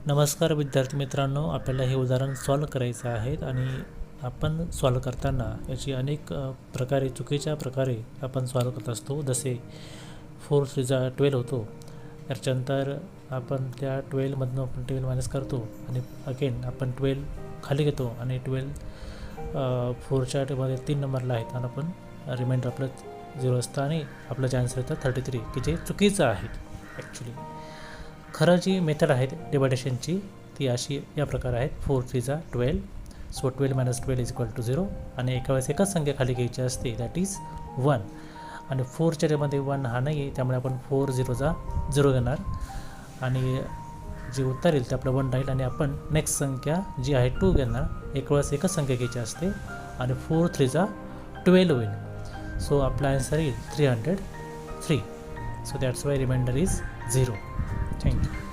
नमस्कार विद्यार्थी मित्रांनो, आपल्याला हे उदाहरण सॉल्व करायचं आहे आणि आपण सॉल्व करताना याची अनेक प्रकारे चुकीच्या प्रकारे आपण सॉल्व करत असतो. जसे 4 3 जा 12 होतो, त्याच्यानंतर आपण त्या 12मधनं आपण 12 मायनस करतो आणि अगेन आपण 12 खाली घेतो आणि 12 4च्या मध्ये 3 नंबरला आहेत आणि आपण रिमाइंडर आपलं 0 असतं आणि आपलं जे आन्सर येतं 33, की जे चुकीचं आहे. ॲक्च्युली खरं जी मेथड आहे डिवायडेशनची ती अशी या प्रकारे आहेत. 4 3 जा 12, so 12 minus 12 is equal to 0 आणि एका वेळेस एकच संख्या खाली घ्यायची असते, दॅट इज 1 आणि 4च्या मध्ये 1 हा नाही आहे, त्यामुळे आपण 4 0 जा 0 घेणार आणि जे उत्तर येईल ते आपलं 1 राहील आणि आपण नेक्स्ट संख्या जी आहे 2 घेणार. एक वेळेस एकच संख्या घ्यायची असते आणि 4 3 जा 12 होईल. सो आपला आन्सर येईल 303. So that's why remainder is 0. Thank you.